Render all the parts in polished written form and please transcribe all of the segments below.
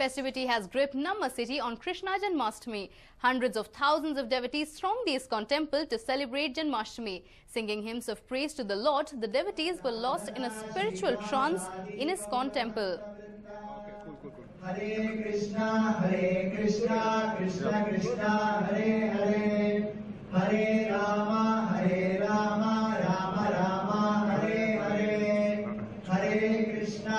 Festivity has gripped Namma city on Krishna Janmashtami. Hundreds of thousands of devotees thronged the ISKCON temple to celebrate Janmashtami. Singing hymns of praise to the Lord, the devotees were lost in a spiritual trance in ISKCON temple. Hare Krishna, Krishna Krishna, Hare Hare, Hare Rama, Rama Rama, Hare Hare, Hare Krishna,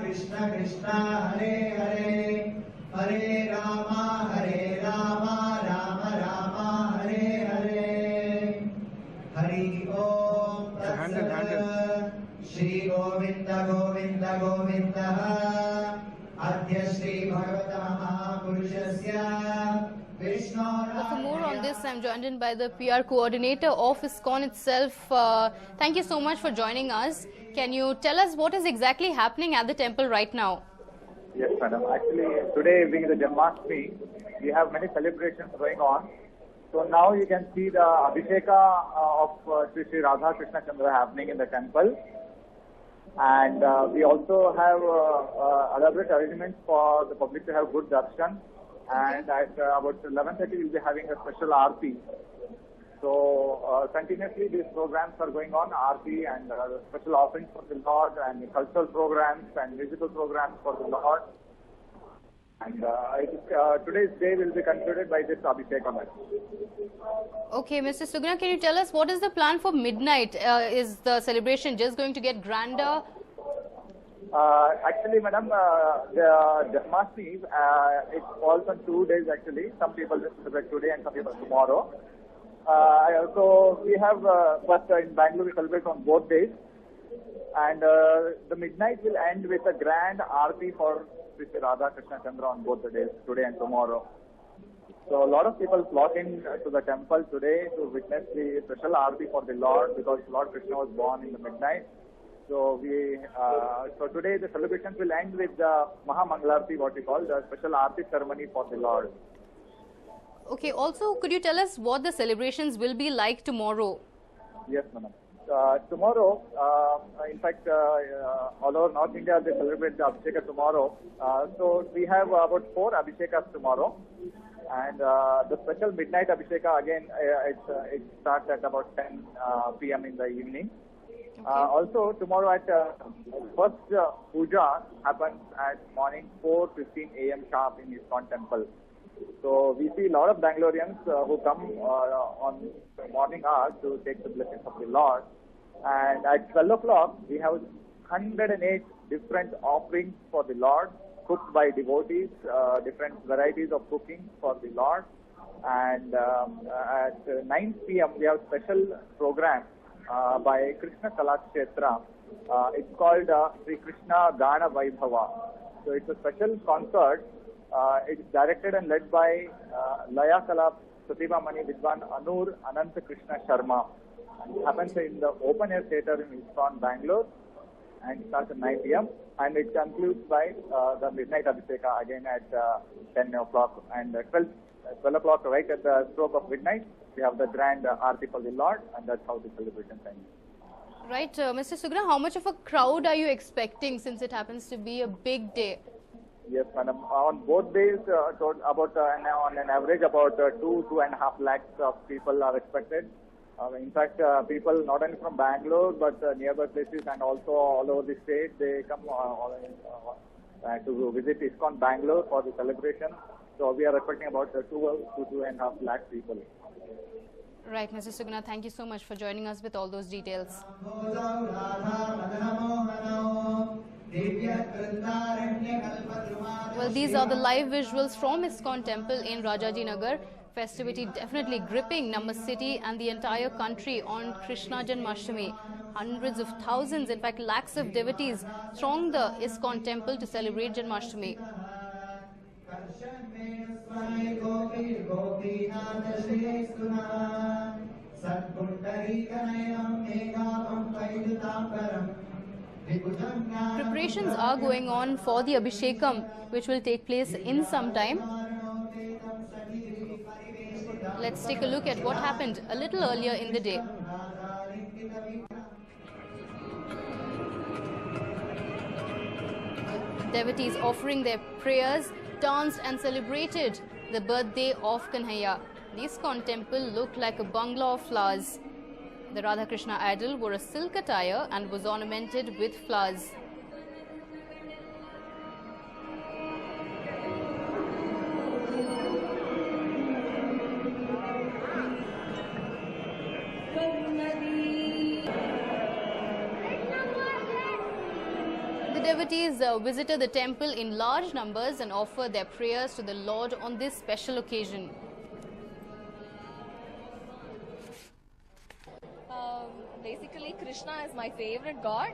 Krishna Krishna, Hare Hare, Hare Rama, Rama Rama, Hare Hare, Hari Om Tat Shri Govinda Govinda Govinda Adya Shri Bhagavata Mahapurushasya Vishnu. For more on this, I'm joined in by the PR coordinator of ISKCON itself. Thank you so much for joining us. Can you tell us what is exactly happening at the temple right now? Yes, madam. Actually, today being the Janmashtami, we have many celebrations going on. So now you can see the Abhisheka of Sri Radha Krishna Chandra happening in the temple. And we also have elaborate arrangements for the public to have good darshan. And at about 11:30 we'll be having a special aarti. So continuously these programs are going on, aarti and special offerings for the Lord, and cultural programs and musical programs for the Lord. And today's day will be concluded by this Abhishekam. Okay, Mr. Sugna, can you tell us what is the plan for midnight? Is the celebration just going to get grander? Actually, madam, the Janmashtami, it falls on 2 days actually. Some people will celebrate today and some people tomorrow. So we have, but in Bangalore we celebrate on both days. And the midnight will end with a grand aarti for Sri Radha Krishna Chandra on both the days, today and tomorrow. So a lot of people flock in to the temple today to witness the special aarti for the Lord, because Lord Krishna was born in the midnight. So so today the celebrations will end with the Mahamangalarti, what we call the special aarti ceremony for the Lord. Okay, also could you tell us what the celebrations will be like tomorrow? Yes, madam. Tomorrow, in fact, all over North India they celebrate the Abhisheka tomorrow. So we have about 4 Abhishekas tomorrow. And the special midnight Abhisheka again, it starts at about 10 p.m. in the evening. Okay. Also tomorrow at first puja happens at morning 4:15 a.m. sharp in ISKCON temple. So we see a lot of Bangaloreans who come on the morning hours to take the blessings of the Lord. And at 12 o'clock we have 108 different offerings for the Lord, cooked by devotees, different varieties of cooking for the Lord. And at 9 p.m. we have special program by Krishna Kalakshetra. It's called Sri Krishna Gana Vaibhava. So it's a special concert. It's directed and led by Laya Kala Pratibha Mani Vidwan Anur Ananta Krishna Sharma. It happens in the open air theatre in ISKCON Bangalore, and starts at 9 p.m. and it concludes by the midnight Abhisheka again at 10 o'clock, and 12 o'clock right at the stroke of midnight we have the grand aarti for the Lord, and that's how the celebration ends. Right, Mr. Sugna, how much of a crowd are you expecting, since it happens to be a big day? Yes, madam. On both days, about on an average about 2.5 lakhs of people are expected. In fact, people not only from Bangalore but nearby places and also all over the state, they come to visit ISKCON Bangalore for the celebration. So we are expecting about 2.5 lakh people. Right, Mr. Sugna, thank you so much for joining us with all those details. Well, these are the live visuals from ISKCON temple in Rajaji Nagar. Festivity definitely gripping Namma city and the entire country on Krishna Janmashtami. Hundreds of thousands, in fact lakhs of devotees throng the ISKCON temple to celebrate Janmashtami. Preparations are going on for the Abhishekam, which will take place in some time. Let's take a look at what happened a little earlier in the day. Devotees offering their prayers danced and celebrated the birthday of Kanhaiya. The ISKCON temple looked like a bungalow of flowers. The Radha Krishna idol wore a silk attire and was ornamented with flowers. The devotees visited the temple in large numbers and offered their prayers to the Lord on this special occasion. Basically, Krishna is my favorite god.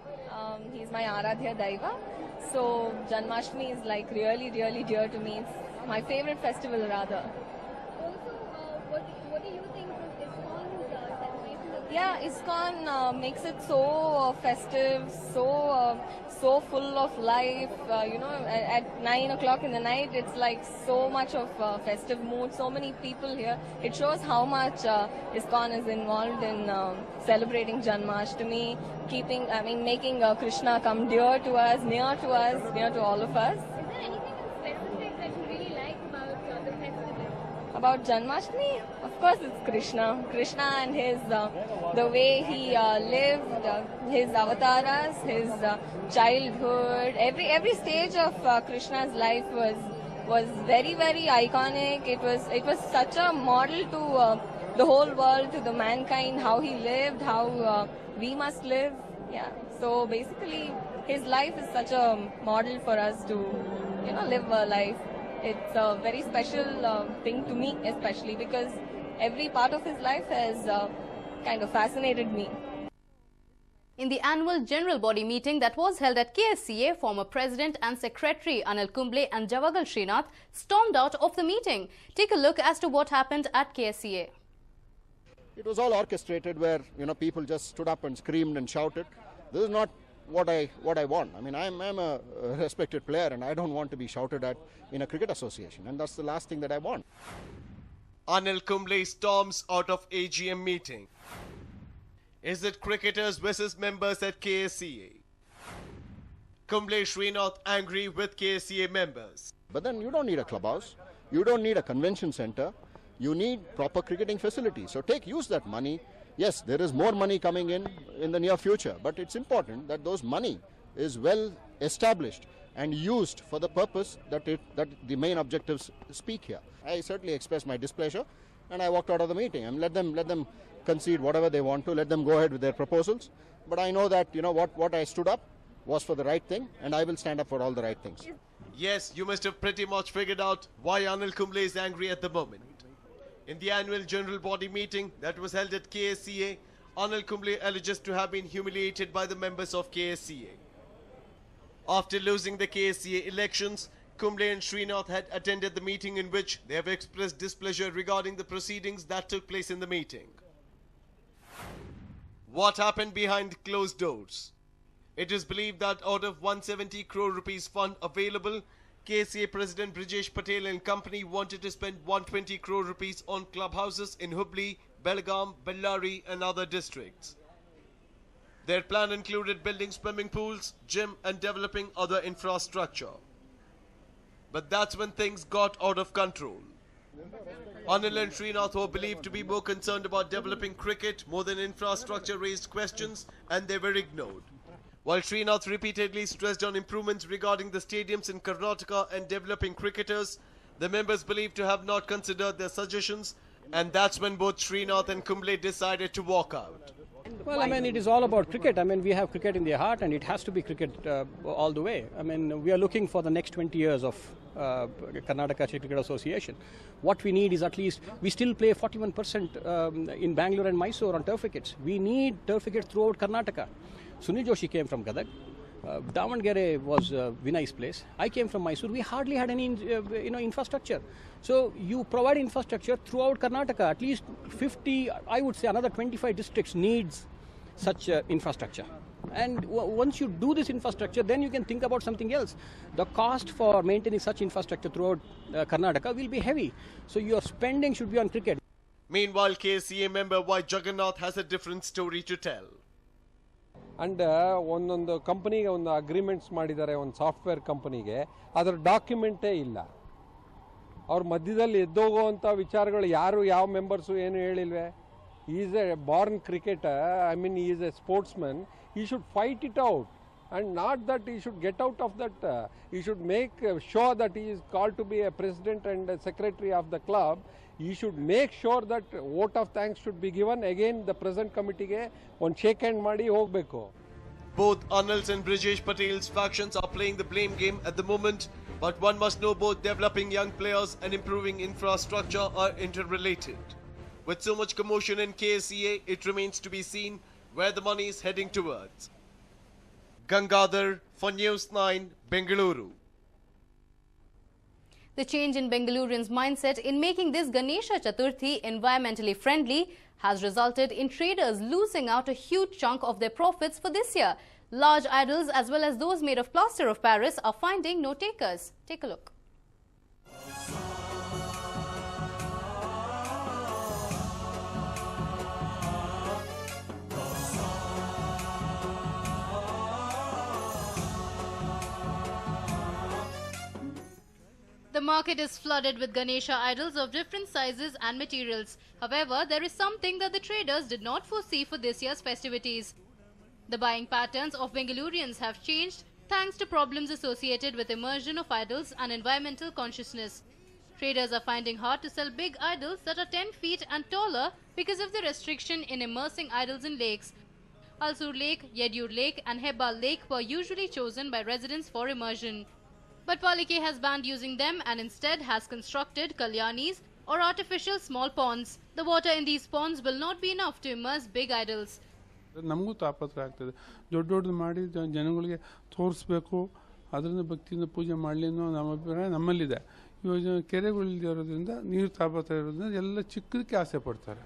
He's my Aradhya Daiva. So, Janmashtami is like really, really dear to me. It's my favorite festival rather. Also, what do you think of ISKCON's celebration of Yeah, ISKCON makes it so festive, so full of life. At 9 o'clock in the night, it's like so much of festive mood. So many people here. It shows how much ISKCON is involved in celebrating Janmashtami, making Krishna come dear to us, near to all of us. Is there anything specific that you really like about the festival? About Janmashtami, of course, it's Krishna. Krishna and his the way he lived, his avatars, his childhood. Every stage of Krishna's life was very, very iconic. It was such a model to the whole world, to the mankind, how he lived, how we must live. Yeah. So basically, his life is such a model for us to live a life. It's a very special thing to me, especially because every part of his life has kind of fascinated me. In the annual general body meeting that was held at KSCA, former President and Secretary Anil Kumble and Javagal Srinath stormed out of the meeting. Take a look as to what happened at KSCA. It was all orchestrated where, people just stood up and screamed and shouted. This is not what I want. I mean, I'm a respected player and I don't want to be shouted at in a cricket association, and that's the last thing that I want. Anil Kumble storms out of AGM meeting. Is it cricketers versus members at KSCA? Kumble Srinath angry with KSCA members. But then you don't need a clubhouse, you don't need a convention center, you need proper cricketing facilities. So use that money. Yes, there is more money coming in the near future, but it's important that those money is well established and used for the purpose that the main objectives speak here. I certainly expressed my displeasure and I walked out of the meeting and let them concede whatever they want to, let them go ahead with their proposals. But I know that what I stood up was for the right thing, and I will stand up for all the right things. Yes, you must have pretty much figured out why Anil Kumble is angry at the moment. In the annual general body meeting that was held at KSCA, Anil Kumble alleges to have been humiliated by the members of KSCA. After losing the KSCA elections, Kumble and Srinath had attended the meeting in which they have expressed displeasure regarding the proceedings that took place in the meeting. What happened behind closed doors? It is believed that out of 170 crore rupees fund available, KSCA President Brijesh Patel and company wanted to spend 120 crore rupees on clubhouses in Hubli, Belgaum, Bellary and other districts. Their plan included building swimming pools, gym and developing other infrastructure. But that's when things got out of control. Anil and Srinath, who are believed to be more concerned about developing cricket more than infrastructure, raised questions and they were ignored. While Srinath repeatedly stressed on improvements regarding the stadiums in Karnataka and developing cricketers, the members believed to have not considered their suggestions, and that's when both Srinath and Kumble decided to walk out. Well, it is all about cricket. We have cricket in the heart and it has to be cricket all the way. We are looking for the next 20 years of Karnataka Cricket Association. What we need is at least, we still play 41% in Bangalore and Mysore on turf wickets. We need turf wickets throughout Karnataka. Sunil Joshi came from Gadag. Davangere was Vinay's place. I came from Mysore. We hardly had any infrastructure. So you provide infrastructure throughout Karnataka. At least 50, I would say another 25 districts needs such infrastructure. And once you do this infrastructure, then you can think about something else. The cost for maintaining such infrastructure throughout Karnataka will be heavy. So your spending should be on cricket. Meanwhile, KSCA member Y. Jagannath has a different story to tell. And ಒಂದೊಂದು ಕಂಪನಿಗೆ ಒಂದು agreements ಮಾಡಿದ್ದಾರೆ, ಒಂದು software ಕಂಪನಿಗೆ, ಅದರ ಡಾಕ್ಯುಮೆಂಟೇ ಇಲ್ಲ. ಅವ್ರ ಮಧ್ಯದಲ್ಲಿ ಎದ್ದೋಗುವಂಥ ವಿಚಾರಗಳು ಯಾರು ಯಾವ ಮೆಂಬರ್ಸು ಏನು ಹೇಳಿಲ್ವೇ. He's a born cricketer, I mean he's a sportsman, he should fight it out and not that he should get out of that. He should make sure that he is called to be a president and a secretary of the club. He should make sure that vote of thanks should be given. Again the present committee ge one shake hand ಮಾಡಿ ಹೋಗಬೇಕು. Both Anil's and Brijesh Patel's factions are playing the blame game at the moment, but one must know both developing young players and improving infrastructure are interrelated. With so much commotion in KSEA, it remains to be seen where the money is heading towards. Gangadhar for News9, Bengaluru. The change in Bengalurians' mindset in making this Ganesha Chaturthi environmentally friendly has resulted in traders losing out a huge chunk of their profits for this year. Large idols as well as those made of plaster of Paris are finding no takers. Take a look. The market is flooded with Ganesha idols of different sizes and materials. However, there is something that the traders did not foresee for this year's festivities. The buying patterns of Bengalurians have changed thanks to problems associated with immersion of idols and environmental consciousness. Traders are finding hard to sell big idols that are 10 feet and taller because of the restriction in immersing idols in lakes. Alsur Lake, Yedyur Lake and Hebbal Lake were usually chosen by residents for immersion. But Palike has banned using them and instead has constructed kalyanis or artificial small ponds. The water in these ponds will not be enough to immerse big idols. ನಮಗೂ ತಾಪತ್ರ ಆಗ್ತದೆ. ದೊಡ್ಡದು ಮಾಡಿ ಜನಗಳಿಗೆ ತೋರಿಸ್ಬೇಕು, ಅದರಿಂದ ಭಕ್ತಿಯಿಂದ ಪೂಜೆ ಮಾಡಲಿ ಅನ್ನೋ ನಮ್ಮ ಅಭಿಪ್ರಾಯ ನಮ್ಮಲ್ಲಿದೆ. ಇವಾಗ ಕೆರೆಗಳಿರೋದ್ರಿಂದ ನೀರು ತಾಪತ್ರ ಇರೋದ್ರಿಂದ ಎಲ್ಲ ಚಿಕ್ಕದಕ್ಕೆ ಆಸೆ ಪಡ್ತಾರೆ.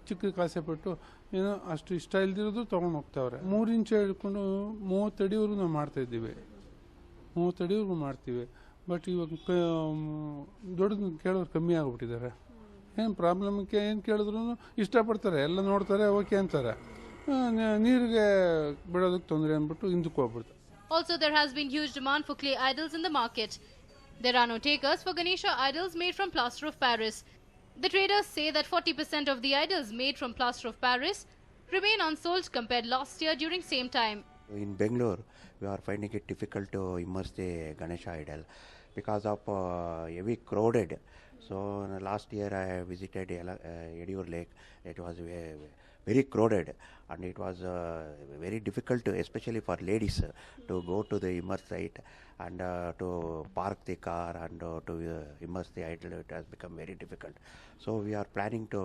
ಚಿಕ್ಕದಕ್ಕೆ ಆಸೆ ಪಟ್ಟು ಏನೋ ಅಷ್ಟು ಇಷ್ಟ ಇಲ್ದಿರೋದು ತೊಗೊಂಡು ಹೋಗ್ತಾವ್ರೆ. 3 ಇಂಚ್ ಹಿಡ್ಕೊಂಡು 30 ಅಡಿವರೆಗೂ ನಾವು ಮಾಡ್ತಾಯಿದ್ದೀವಿ. 30 ಅಡಿವರೆಗೂ ಮಾಡ್ತೀವಿ. ಬಟ್ ಇವಾಗ ದೊಡ್ಡದು ಕೇಳೋರು ಕಮ್ಮಿ ಆಗಿಬಿಟ್ಟಿದ್ದಾರೆ. ಏನು ಪ್ರಾಬ್ಲಮ್ಗೆ ಏನು ಕೇಳಿದ್ರು ಇಷ್ಟಪಡ್ತಾರೆ, ಎಲ್ಲ ನೋಡ್ತಾರೆ, ಓಕೆ ಅಂತಾರೆ. ನೀರಿಗೆ ಬಿಡೋದಕ್ಕೆ ತೊಂದರೆ ಅಂದ್ಬಿಟ್ಟು ಹಿಂದಕ್ಕೆ ಹೋಗ್ಬಿಡ್ತಾರೆ. Also, there has been huge demand for clay idols in the market. There are no takers for Ganesha idols made from plaster of Paris. The traders say that 40% of the idols made from plaster of Paris remain unsold compared last year during same time. In Bangalore, we are finding it difficult to immerse the Ganesha idol because of heavy crowded. So last year I visited Yedyur Lake. It was very crowded and it was very difficult, especially for ladies, to go to the immerse site and to park the car and to immerse the idol. It has become very difficult. So we are planning to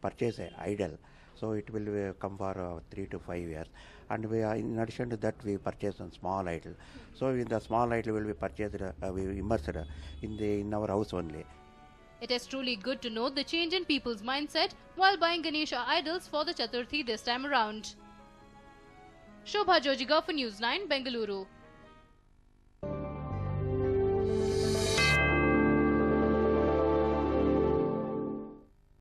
purchase an idol. So it will come for 3 to 5 years. And we are, in addition to that, we purchase a small idol. So in the small idol will be purchased, we immersed in our house only. It is truly good to note the change in people's mindset while buying Ganesha idols for the Chaturthi this time around. Shobha Jojiga for News9, Bengaluru.